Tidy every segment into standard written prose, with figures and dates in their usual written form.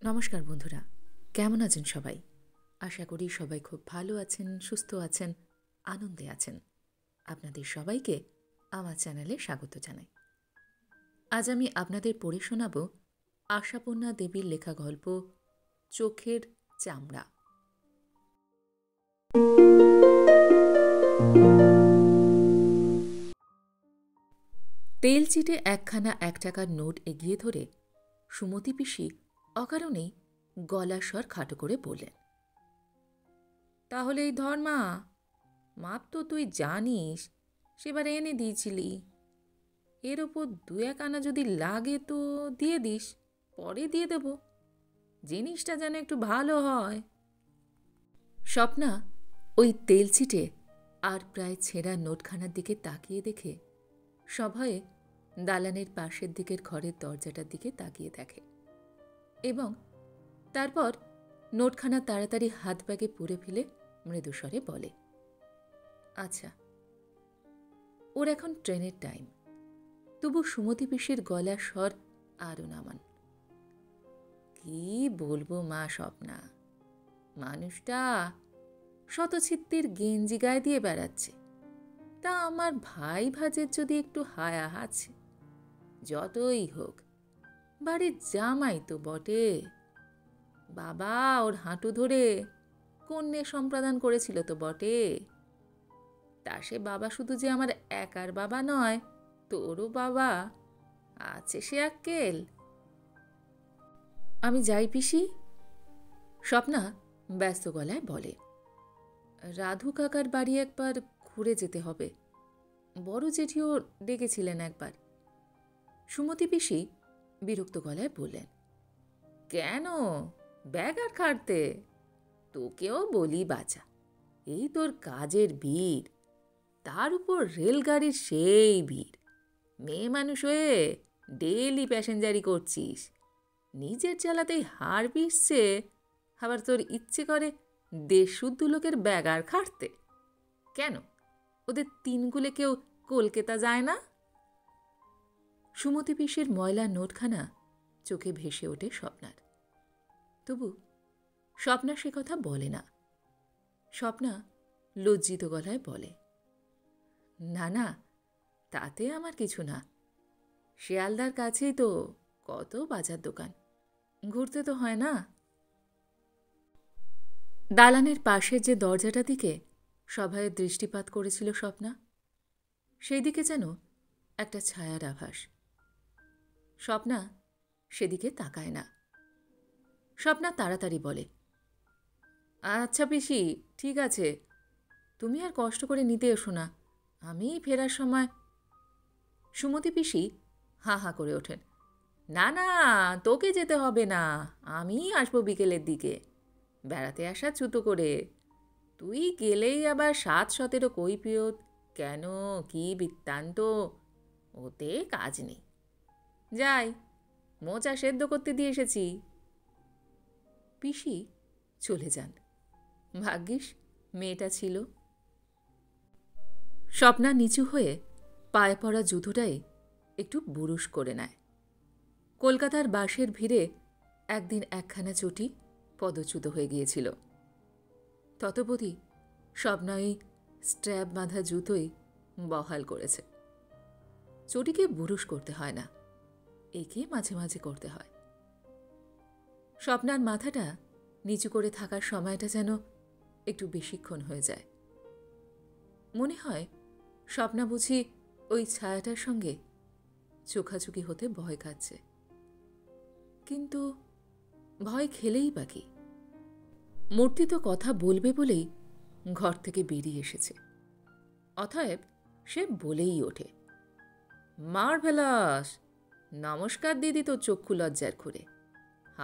নমস্কার বন্ধুরা, কেমন আছেন সবাই? আশা করি সবাই খুব ভালো আছেন, সুস্থ আছেন, আনন্দে আছেন। আপনাদের সবাইকে আমার চ্যানেলে স্বাগত জানাই। আজ আমি আপনাদের পড়ে শোনাব আশাপূর্ণা দেবীর লেখা গল্প চোখের চামড়া। তেল চিটে একখানা ১ টাকার নোট এগিয়ে ধরে সুমতি পিসি অকারণেই গলার স্বর খাটো করে বললেন, তাহলে এই ধর মা, মাপ তো তুই জানিস, সেবার এনে দিয়েছিলি। এর ওপর ২-১ আনা যদি লাগে তো দিয়ে দিস, পরে দিয়ে দেব। জিনিসটা যেন একটু ভালো হয়। স্বপ্না ওই তেল ছিটে আর প্রায় ছেঁড়া নোটখানার দিকে তাকিয়ে দেখে সভয়ে দালানের পাশের দিকের ঘরের দরজাটার দিকে তাকিয়ে দেখে এবং তারপর নোটখানা তাড়াতাড়ি হাত ব্যাগে পুরে ফেলে মৃদুস্বরে বলে, আচ্ছা, ওর এখন ট্রেনের টাইম। তবু সুমতি পিসির গলার স্বর আরও নামান। কি বলবো মা স্বপ্না, মানুষটা শতছিত্তির গেঞ্জি গায়ে দিয়ে বেড়াচ্ছে, তা আমার ভাই ভাজের যদি একটু হায়া আছে। যতই হোক বাড়ির জামাই তো বটে। বাবা ওর হাঁটু ধরে কন্যে সম্প্রদান করেছিল তো বটে। তা সে বাবা শুধু যে আমার একার বাবা নয়, তোরও বাবা আছে, সে আক্কেল। আমি যাই পিসি, স্বপ্না ব্যস্ত গলায় বলে। রাধু কাকার বাড়ি একবার ঘুরে যেতে হবে, বড় জেঠিও ডেকেছিলেন একবার। সুমতি পিসি বিরক্ত গলায় বললেন, কেন ব্যাগ আর খাটতে? তোকেও বলি বাঁচা, এই তোর কাজের ভিড়, তার উপর রেলগাড়ির সেই ভিড়। মেয়ে মানুষ হয়ে ডেলি প্যাসেঞ্জারি করছিস, নিজের চালাতেই হাড় পিসছে, আবার তোর ইচ্ছে করে দেশশুদ্ধ লোকের ব্যাগ আর খাটতে। কেন ওদের তিনগুলে কেউ কলকাতা যায় না? সুমতি পিসির ময়লা নোটখানা চোখে ভেসে ওঠে স্বপ্নার। তবু স্বপ্না সে কথা বলে না। স্বপ্না লজ্জিত গলায় বলে, না না, তাতে আমার কিছু না। শিয়ালদার কাছেই তো কত বাজার দোকান, ঘুরতে তো হয় না। দালানের পাশের যে দরজাটা দিকে সভায় দৃষ্টিপাত করেছিল স্বপ্না, সেই দিকে যেন একটা ছায়ার আভাস। স্বপ্না সেদিকে তাকায় না। স্বপ্না তাড়াতাড়ি বলে, আচ্ছা পিসি, ঠিক আছে, তুমি আর কষ্ট করে নিতে এসো না, আমি ফেরার সময়। সুমতি পিসি হাঁ হাঁ করে ওঠেন, না না, তোকে যেতে হবে না, আমি আসবো বিকেলের দিকে, বেড়াতে আসা ছুতো করে। তুই গেলেই আবার ৭-১৭ কৈফিয়ত, কেন কি বৃত্তান্ত, ওতে কাজ নেই। যাই, মোচা সেদ্ধ করতে দিয়ে এসেছি। পিসি চলে যান। ভাগ্যিস মেয়েটা ছিল। স্বপ্না নিচু হয়ে পায়ে পড়া জুতোটাই একটু বুরুশ করে নেয়। কলকাতার বাসের ভিড়ে একদিন একখানা চটি পদচ্যুত হয়ে গিয়েছিল। ততবধি স্বপ্না এই স্ট্র্যাপ বাঁধা জুতোই বহাল করেছে। চটিকে বুরুশ করতে হয় না, একে মাঝে মাঝে করতে হয়। স্বপ্নার মাথাটা নিচু করে থাকার সময়টা যেন একটু বেশিক্ষণ হয়ে যায়। মনে হয় স্বপ্না বুঝি ওই ছায়াটার সঙ্গে চোখাচোখি হতে ভয় খাচ্ছে। কিন্তু ভয় খেলেই বাকি। মূর্তি তো কথা বলবে বলেই ঘর থেকে বেরিয়ে এসেছে। অতএব সে বলেই ওঠে, মার্ভেলাস, নমস্কার দিদি তোর চক্ষু লজ্জার খুঁড়ে,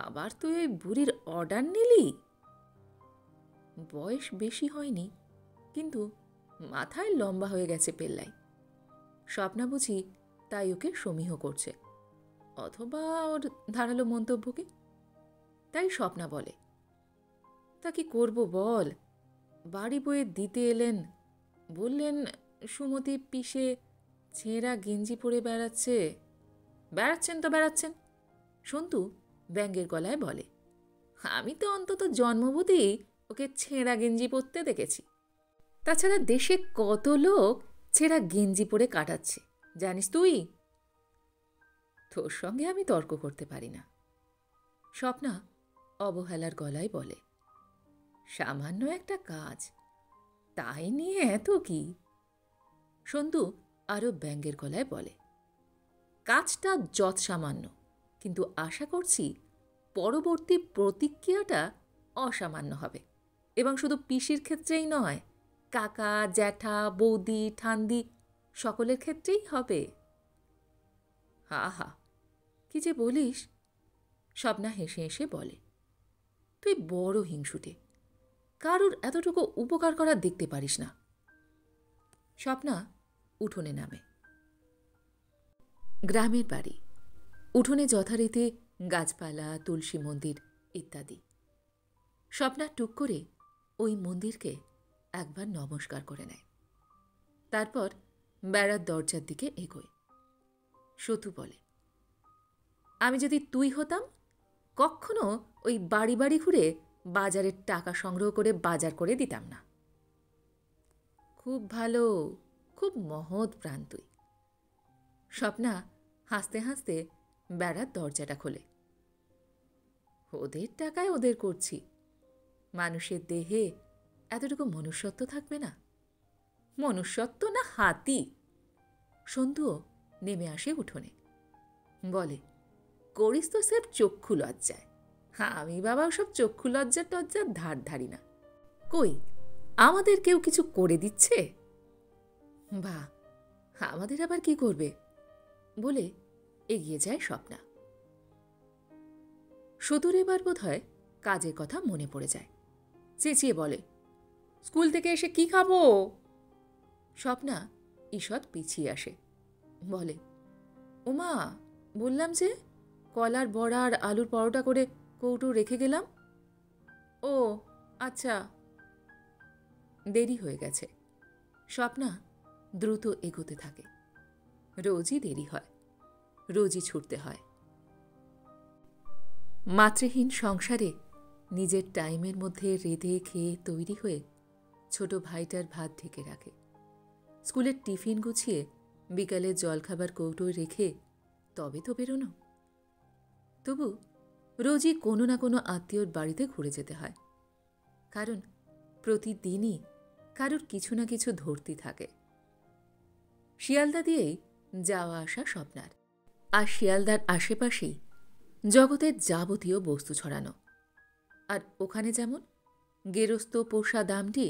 আবার তুই ওই বুড়ির অর্ডার নিলি? বয়স বেশি হয়নি, কিন্তু মাথায় লম্বা হয়ে গেছে পেল্লাই। স্বপ্না বুঝি তাই ওকে সমীহ করছে, অথবা ওর ধারালো মন্তব্যকে। তাই স্বপ্না বলে, তা কি করব বল, বাড়ি বয়ে দিতে এলেন, বললেন সুমতি পিসে ছেঁড়া গেঞ্জি পরে বেড়াচ্ছেন তো বেড়াচ্ছেন। সন্তু ব্যঙ্গের গলায় বলে, আমি তো অন্তত জন্মভূতেই ওকে ছেঁড়া গেঞ্জি পরতে দেখেছি। তাছাড়া দেশে কত লোক ছেঁড়া গেঞ্জি পরে কাটাচ্ছে জানিস তুই? তোর সঙ্গে আমি তর্ক করতে পারি না। স্বপ্না অবহেলার গলায় বলে, সামান্য একটা কাজ, তাই নিয়ে এত কি? সন্তু আরও ব্যঙ্গের গলায় বলে, কাজটা যৎ সামান্য, কিন্তু আশা করছি পরবর্তী প্রতিক্রিয়াটা অসামান্য হবে, এবং শুধু পিসির ক্ষেত্রেই নয়, কাকা, জ্যাঠা, বৌদি, ঠান্দি সকলের ক্ষেত্রেই হবে। হা হা, কি যে বলিস! স্বপ্না হেসে হেসে বলে, তুই বড় হিংসুটে, কারুর এতটুকু উপকার করার দেখতে পারিস না। স্বপ্না উঠোনে নামে। গ্রামের বাড়ি, উঠোনে যথারীতি গাছপালা, তুলসী মন্দির ইত্যাদি। স্বপ্না টুক করে ওই মন্দিরকে একবার নমস্কার করে নেয়। তারপর বেড়ার দরজার দিকে এগোয়। সতু বলে, আমি যদি তুই হতাম, কখনো ওই বাড়ি বাড়ি ঘুরে বাজারের টাকা সংগ্রহ করে বাজার করে দিতাম না। খুব ভালো, খুব মহৎ প্রাণ তুই। স্বপ্না হাসতে হাসতে বেড়ার দরজাটা খোলে। ওদের টাকায় ওদের করছি, মানুষের দেহে এতটুকু মনুষ্যত্ব থাকবে না? মনুষ্যত্ব না হাতি? সন্ধ্যুও নেমে আসে উঠোনে, বলে, করিস তো স্যার চক্ষু লজ্জায়। আমি বাবা সব চক্ষু লজ্জা টজ্জার ধার ধারি না। কই, আমাদের কেউ কিছু করে দিচ্ছে? বাহ, আমাদের আবার কি করবে? বলে এগিয়ে যায় স্বপ্না। সতুর এবার বোধ হয় কাজের কথা মনে পড়ে যায়। চেঁচিয়ে বলে, স্কুল থেকে এসে কি খাবো? স্বপ্না ঈষৎ পিছিয়ে আসে, বলে, ওমা, বললাম যে কলার বড়া আর আলুর পরোটা করে কৌটো রেখে গেলাম। ও আচ্ছা। দেরি হয়ে গেছে। স্বপ্না দ্রুত এগোতে থাকে। রোজই দেরি হয়, রোজই ছুটতে হয়। মাতৃহীন সংসারে নিজের টাইমের মধ্যে রেঁধে খেয়ে তৈরি হয়ে ছোট ভাইটার ভাত ঢেকে রাখে। স্কুলের টিফিন গুছিয়ে বিকালের জলখাবার কৌটোয় রেখে তবে তো বেরোনো। তবু রোজই কোনো না কোনো আত্মীয়র বাড়িতে ঘুরে যেতে হয়, কারণ প্রতিদিনই কারুর কিছু না কিছু ধরতি থাকে। শিয়ালদা দিয়েই যাওয়া আসা স্বপ্নার, আর শিয়ালদার আশেপাশেই জগতের যাবতীয় বস্তু ছড়ানো। আর ওখানে যেমন গেরস্ত পোষা দামটি,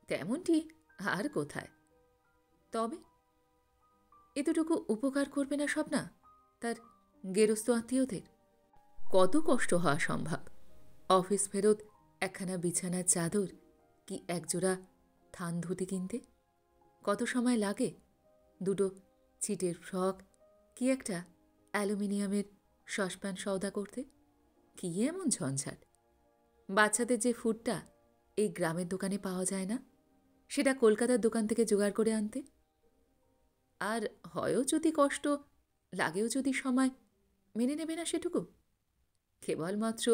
তেমনটি আর কোথায়? তবে এতটুকু উপকার করবে না স্বপ্না তার গেরস্ত আত্মীয়দের? কত কষ্ট হওয়া সম্ভব অফিস ফেরত একখানা বিছানার চাদর কি একজোড়া থান ধুতি কিনতে? কত সময় লাগে দুটো ছিটের ফ্রক কি একটা অ্যালুমিনিয়ামের সসপ্যান সওদা করতে? কি এমন ঝঞ্ঝাট! বাচ্চাদের যে ফুডটা এই গ্রামের দোকানে পাওয়া যায় না, সেটা কলকাতার দোকান থেকে জোগাড় করে আনতে। আর হয়ও যদি কষ্ট, লাগেও যদি সময়, মেনে নেবে না সেটুকু? কেবলমাত্র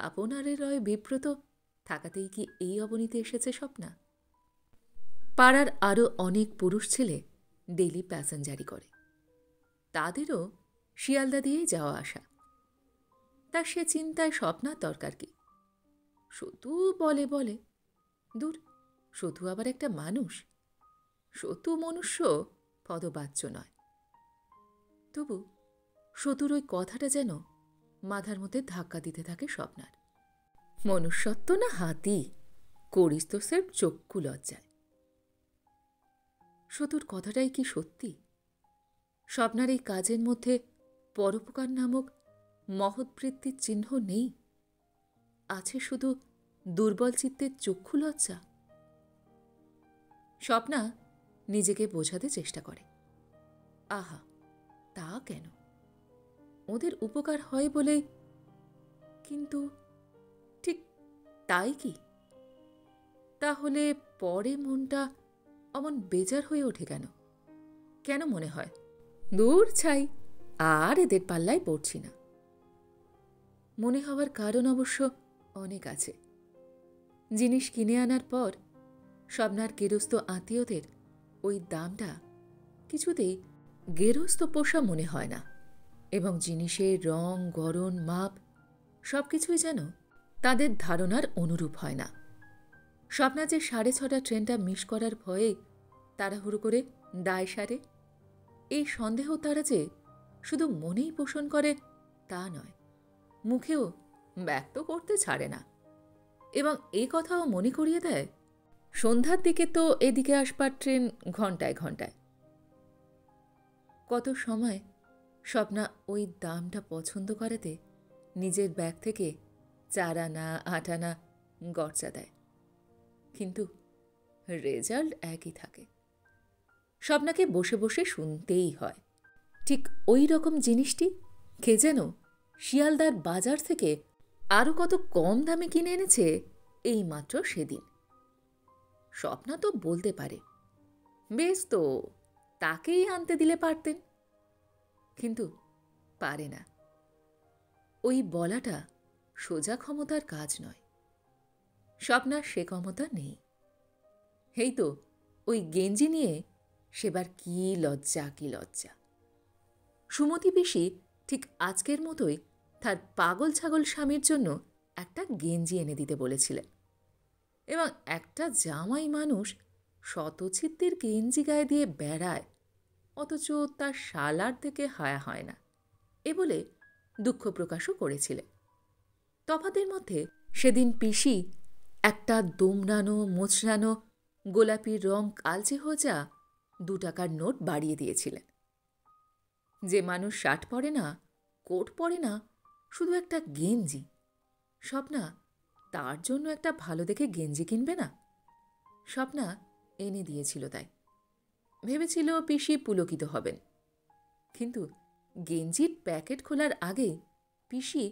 আপনারের রয়ে বিব্রত থাকাতেই কি এই অবনীতে এসেছে স্বপ্না? পাড়ার আরও অনেক পুরুষ ছেলে ডেইলি প্যাসেঞ্জারি করে, তাদেরও শিয়ালদা দিয়েই যাওয়া আসা। তার সে চিন্তায় স্বপ্নার দরকার কি? সতু বলে বলে, দূর, সতু আবার একটা মানুষ, সতু মনুষ্য পদবাচ্য নয়। তবু সতুর ওই কথাটা যেন মাথার মধ্যে ধাক্কা দিতে থাকে স্বপ্নার। মনুষ্যত্ব না হাতি, করিস তো স্যার চক্ষু লজ্জায়। সতুর কথাটাই কি সত্যি? স্বপ্নার এই কাজের মধ্যে পরোপকার নামক মহৎ বৃত্তির চিহ্ন নেই, আছে শুধু দুর্বল চিত্তের চক্ষু লজ্জা। স্বপ্না নিজেকে বোঝাতে চেষ্টা করে, আহা, তা কেন, ওদের উপকার হয় বলে। কিন্তু ঠিক তাই কি? তাহলে পরে মনটা অমন বেজার হয়ে ওঠে কেন? কেন মনে হয়, দূর ছাই, আর এদের পাল্লায় পড়ছি না? মনে হওয়ার কারণ অবশ্য অনেক আছে। জিনিস কিনে আনার পর স্বপ্নার গেরস্ত আত্মীয়দের ওই দামটা কিছুতেই গেরস্ত পোষা মনে হয় না, এবং জিনিসের রং, গড়ন, মাপ সবকিছুই যেন তাদের ধারণার অনুরূপ হয় না। স্বপ্না যে 6:30 ট্রেনটা মিস করার ভয়ে তাড়াহুড়ো করে দায় সারে, এই সন্দেহ তারা যে শুধু মনেই পোষণ করে তা নয়, মুখেও ব্যক্ত করতে ছাড়ে না, এবং এ কথাও মনে করিয়ে দেয় সন্ধ্যার দিকে তো এদিকে আসবার ট্রেন ঘণ্টায় ঘণ্টায়। কত সময় স্বপ্না ওই দামটা পছন্দ করাতে নিজের ব্যাগ থেকে 4 আনা 8 আনা গরচা দেয়, কিন্তু রেজাল্ট একই থাকে। স্বপ্নাকে বসে বসে শুনতেই হয়। ঠিক ওই রকম জিনিসটি কে যেন শিয়ালদার বাজার থেকে আরও কত কম দামে কিনে এনেছে এইমাত্র সেদিন। স্বপ্না তো বলতে পারে, বেশ তো, তাকেই আনতে দিলে পারতেন, কিন্তু পারে না। ওই বলাটা সোজা ক্ষমতার কাজ নয়। স্বপ্নার সে ক্ষমতা নেই। এই তো ওই গেঞ্জি নিয়ে সেবার কি লজ্জা, কি লজ্জা। সুমতি পিসি ঠিক আজকের মতোই তার পাগল ছাগল স্বামীর জন্য একটা গেঞ্জি এনে দিতে বলেছিলেন, এবং একটা জামাই মানুষ শতছিদ্রের গেঞ্জি গায়ে দিয়ে বেড়ায়, অথচ তার শালার থেকে হায়া হয় না, এ বলে দুঃখ প্রকাশও করেছিলেন। তফাতের মধ্যে সেদিন পিসি একটা দুমড়ানো মোচড়ানো গোলাপি রং কালচে হোজা 2 টাকার নোট বাড়িয়ে দিয়েছিলেন। যে মানুষ শার্ট পরে না, কোট পরে না, শুধু একটা গেঞ্জি, স্বপ্না তার জন্য একটা ভালো দেখে গেঞ্জি কিনবে না? স্বপ্না এনে দিয়েছিল, তাই ভেবেছিল পিসি পুলকিত হবেন, কিন্তু গেঞ্জির প্যাকেট খোলার আগেই পিসি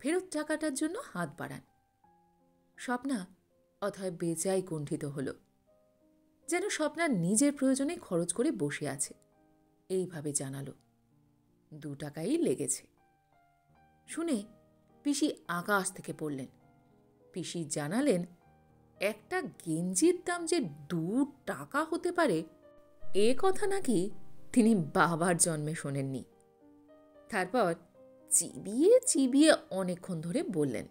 ফেরত টাকাটার জন্য হাত বাড়ান। স্বপ্না অথয় বেজায় কুণ্ঠিত হল, যেন স্বপ্নার নিজের প্রয়োজনে খরচ করে বসে আছে, এইভাবে জানালো 2 টাকাই লেগেছে। শুনে পিসি আকাশ থেকে পড়লেন। পিসি জানালেন একটা গেঞ্জির দাম যে 2 টাকা হতে পারে এ কথা নাকি তিনি বাবার জন্মে শোনেননি। তারপর চিবিয়ে চিবিয়ে অনেকক্ষণ ধরে বললেন,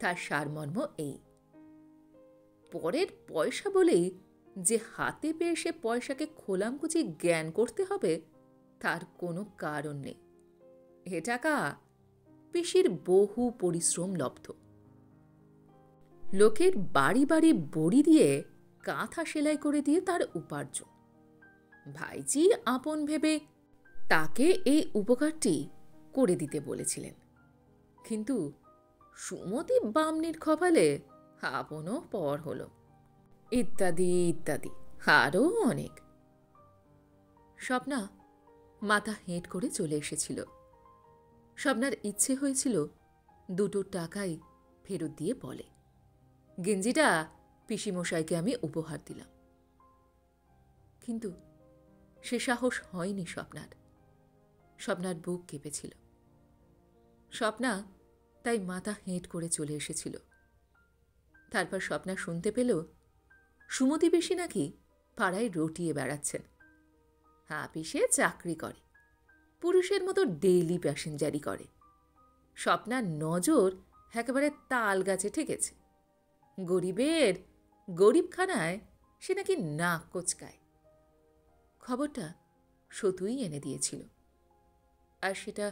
তার সারমর্ম এই, পরের পয়সা বলেই যে হাতে পেয়ে সে পয়সাকে খোলামকুচি জ্ঞান করতে হবে তার কোনো কারণ নেই। এ টাকা পিসির বহু পরিশ্রম লব্ধ। লোকের বাড়ি বাড়ি বড়ি দিয়ে কাঁথা সেলাই করে দিয়ে তার উপার্জন। ভাইজি আপন ভেবে তাকে এই উপকারটি করে দিতে বলেছিলেন, কিন্তু সুমতি বামনির কপালে আপনও পর হল, ইত্যাদি ইত্যাদি আরও অনেক। স্বপ্না মাথা হেঁট করে চলে এসেছিল। স্বপ্নার ইচ্ছে হয়েছিল 2 টাকাই ফেরত দিয়ে বলে, গেঞ্জিটা পিসিমশাইকে আমি উপহার দিলাম, কিন্তু সে সাহস হয়নি স্বপ্নার। স্বপ্নার বুক কেঁপেছিল। স্বপ্না তাই মাথা হেঁট করে চলে এসেছিল। তারপর স্বপ্না শুনতে পেল সুমতি পিসি নাকি পাড়ায় রটিয়ে বেড়াচ্ছেন। আপিসে চাকরি করে, পুরুষের মতো ডেইলি প্যাসেঞ্জারি করে। স্বপ্নার নজর একেবারে তাল গাছে ঠেকেছে। গরিবের গরিবখানায় সে নাকি নাক কোচকায়। খবরটা সতুই এনে দিয়েছিল, আর সেটা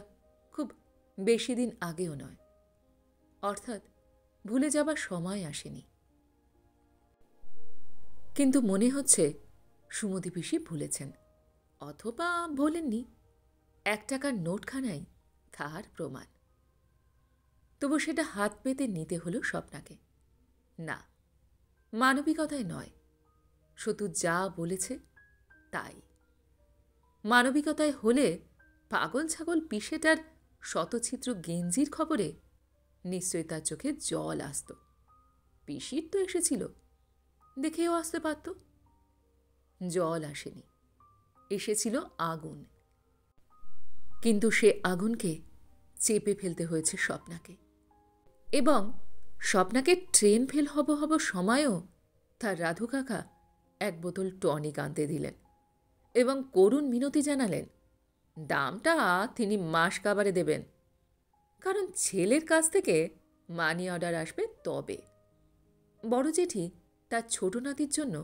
খুব বেশি দিন আগেও নয়, অর্থাৎ ভুলে যাবার সময় আসেনি। কিন্তু মনে হচ্ছে সুমতি পিসি ভুলেছেন, অথবা বলেননি। 1 টাকার নোটখানাই তার প্রমাণ। তবু সেটা হাত পেতে নিতে হলো স্বপ্নাকে। না, মানবিকতায় নয়, সতু যা বলেছে তাই। মানবিকতায় হলে পাগল ছাগল পিসেটার শতছিদ্র গেঞ্জির খবরে নিশ্চয়ই তার চোখে জল আসত। পিসির তো এসেছিল, দেখেও আসতে পারত। জল আসেনি, এসেছিল আগুন। কিন্তু সে আগুনকে চেপে ফেলতে হয়েছে স্বপ্নাকে, এবং স্বপ্নাকে ট্রেন ফেল হব হব সময়ও তার রাধু কাকা এক বোতল টনিক আনতে দিলেন এবং করুণ মিনতি জানালেন দামটা তিনি মাস কাবারে দেবেন, কারণ ছেলের কাছ থেকে মানি অর্ডার আসবে তবে। বড় জেঠি তার ছোট নাতির জন্য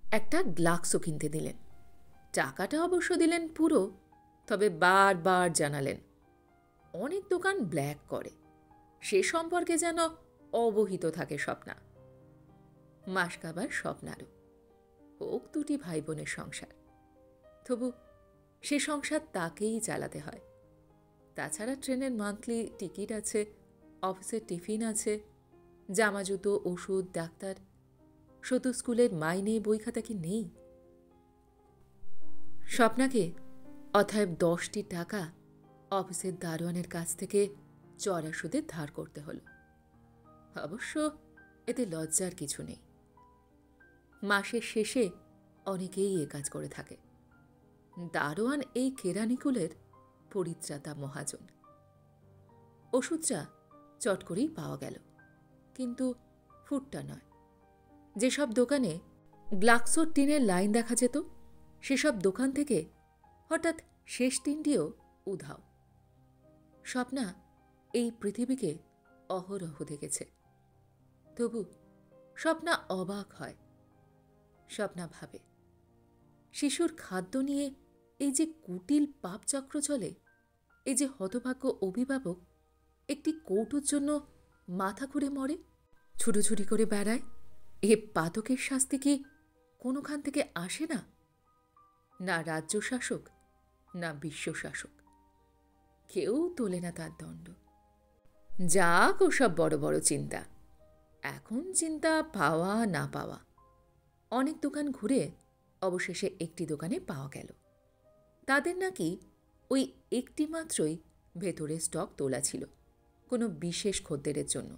একটা গ্লাক্সও কিনতে দিলেন। টাকাটা অবশ্য দিলেন পুরো, তবে বারবার জানালেন অনেক দোকান ব্ল্যাক করে, সে সম্পর্কে যেন অবহিত থাকে স্বপ্না। মাস কাবার স্বপ্নারও হোক দুটি ভাই বোনের সংসার, তবু সে সংসার তাকেই চালাতে হয়। তাছাড়া ট্রেনের মান্থলি টিকিট আছে, অফিসের টিফিন আছে, জামা জুতো, ওষুধ, ডাক্তার, শুধু স্কুলের মাইনে বই খাতা কি নেই? স্বপ্নাকে অতএব 10টি টাকা অফিসের দারোয়ানের কাছ থেকে চড়া সুদে ধার করতে হল। অবশ্য এতে লজ্জার কিছু নেই। মাসের শেষে অনেকেই এ কাজ করে থাকে। দারোয়ান এই কেরানিকুলের পরিত্রাতা মহাজন। ওষুধটা চট করেই পাওয়া গেল, কিন্তু ফুটটা নয়। যেসব দোকানে গ্লাক্সোর টিনের লাইন দেখা যেত, সেসব দোকান থেকে হঠাৎ শেষ টিনটিও উধাও। স্বপ্না এই পৃথিবীকে অহরহ দেখেছে, তবু স্বপ্না অবাক হয়। স্বপ্না ভাবে শিশুর খাদ্য নিয়ে এই যে কুটিল পাপচক্র চলে, এই যে হতভাগ্য অভিভাবক একটি কৌটোর জন্য মাথা ঘুরে মরে, ছুটোছুটি করে বেড়ায়, এ পাতকের শাস্তি কি কোনোখান থেকে আসে না? না রাজ্য শাসক, না বিশ্ব শাসক, কেউ তোলে না তার দণ্ড। যাক ওসব বড় বড় চিন্তা, এখন চিন্তা পাওয়া না পাওয়া। অনেক দোকান ঘুরে অবশেষে একটি দোকানে পাওয়া গেল। তাদের নাকি ওই একটি মাত্রই ভেতরে স্টক তোলা ছিল, কোনো বিশেষ খদ্দেরের জন্য।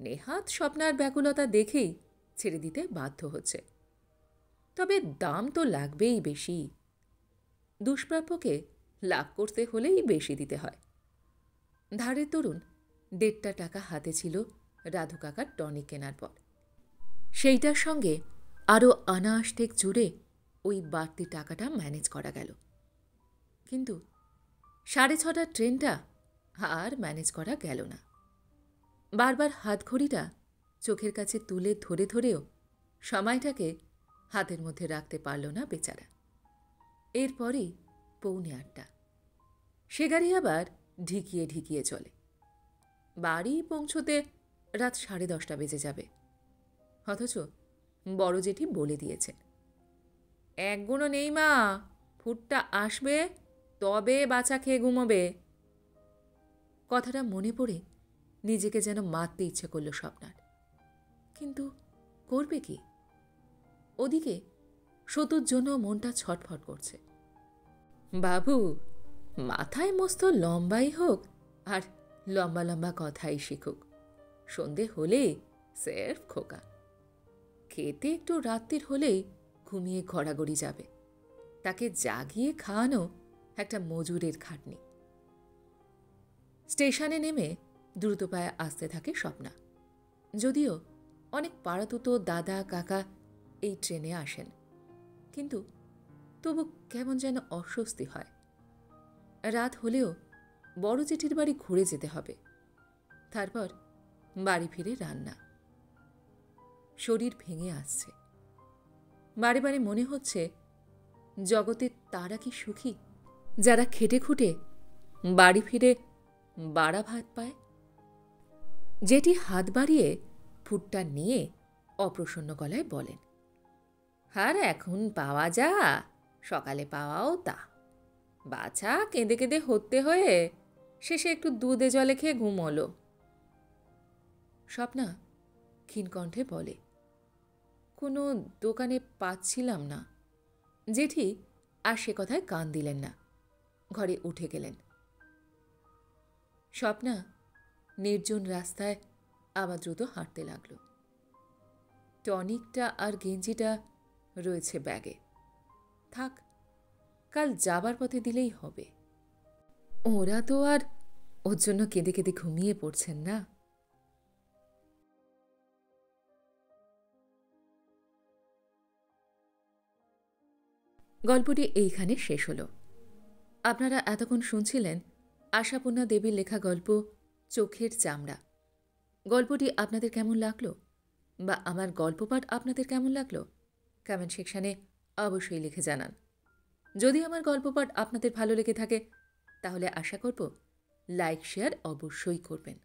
নেহাত স্বপ্নার ব্যাকুলতা দেখেই ছেড়ে দিতে বাধ্য হচ্ছে। তবে দাম তো লাগবেই বেশি। দুষ্প্রাপ্যকে লাভ করতে হলেই বেশি দিতে হয়। ধারের তরুণ 1.5 টাকা হাতে ছিল রাধু কাকার টনিক কেনার পর। সেইটার সঙ্গে আরও আনাআষ্টেক জুড়ে ওই বাড়তি টাকাটা ম্যানেজ করা গেল। কিন্তু 6:30টার ট্রেনটা আর ম্যানেজ করা গেল না। বারবার হাতঘড়িটা চোখের কাছে তুলে ধরে ধরেও সময়টাকে হাতের মধ্যে রাখতে পারল না বেচারা। এরপরই 7:45। সে গাড়ি আবার ঢিকিয়ে ঢিকিয়ে চলে। বাড়ি পৌঁছতে রাত 10:30 বেজে যাবে। অথচ বড় জেঠি বলে দিয়েছেন, 1 গুণও নেই মা, ফুটটা আসবে তবে বাছা খেয়ে ঘুমোবে। কথাটা মনে পড়ে নিজেকে যেন মারতে ইচ্ছে করল স্বপ্নার। কিন্তু করবে কি? ওদিকে সতুর জন্য মনটা ছটফট করছে। বাবু মাথায় মস্ত লম্বাই হোক আর লম্বা লম্বা কথাই শিখুক, সন্ধে হলে সেরফ খোকা। খেতে একটু রাত্রির হলেই ঘুমিয়ে গড়াগড়ি যাবে। তাকে জাগিয়ে খাওয়ানো একটা মজুরের খাটনি। স্টেশনে নেমে দ্রুত পায়ে আসতে থাকে স্বপ্না। যদিও অনেক পাড়াতুতো দাদা কাকা এই ট্রেনে আসেন, কিন্তু তবু কেমন যেন অস্বস্তি হয়। রাত হলেও বড় জেঠির বাড়ি ঘুরে যেতে হবে, তারপর বাড়ি ফিরে রান্না। শরীর ভেঙে আসছে। বারে বারে মনে হচ্ছে জগতের তারা কি সুখী, যারা খেটে খুঁটে বাড়ি ফিরে বাড়া ভাত পায়। জেঠি হাত বাড়িয়ে ফুটটা নিয়ে অপ্রসন্ন গলায় বলেন, আর এখন পাওয়া যা, সকালে পাওয়াও তা। বাছা কেঁদে কেঁদে হতে হয়ে শেষে একটু দুধে জলে খেয়ে ঘুমোলো। স্বপ্না ক্ষীণকণ্ঠে বলে, কোনো দোকানে পাচ্ছিলাম না। জেঠি আর সে কথায় কান দিলেন না, ঘরে উঠে গেলেন। স্বপ্না নির্জন রাস্তায় আবার দ্রুত হাঁটতে লাগল। টনিকটা আর গেঞ্জিটা রয়েছে ব্যাগে, থাক, কাল যাবার পথে দিলেই হবে। ওরা তো আর ওর জন্য কেঁদে কেঁদে ঘুমিয়ে পড়ছেন না। গল্পটি এইখানে শেষ হল। আপনারা এতক্ষণ শুনছিলেন আশাপূর্ণা দেবীর লেখা গল্প চোখের চামড়া। গল্পটি আপনাদের কেমন লাগলো, বা আমার গল্পপাঠ আপনাদের কেমন লাগলো, কমেন্ট সেকশানে অবশ্যই লিখে জানান। যদি আমার গল্পপাঠ আপনাদের ভালো লেগে থাকে তাহলে আশা করব লাইক শেয়ার অবশ্যই করবেন।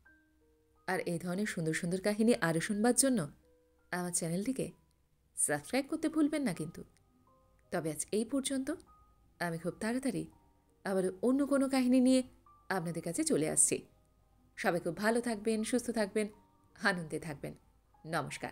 আর এই ধরনের সুন্দর সুন্দর কাহিনী আরও শুনবার জন্য আমার চ্যানেলটিকে সাবস্ক্রাইব করতে ভুলবেন না কিন্তু। তবে আজ এই পর্যন্ত। আমি খুব তাড়াতাড়ি আবার অন্য কোনো কাহিনী নিয়ে আপনাদের কাছে চলে আসছি। সবাই খুব ভালো থাকবেন, সুস্থ থাকবেন, আনন্দে থাকবেন। নমস্কার।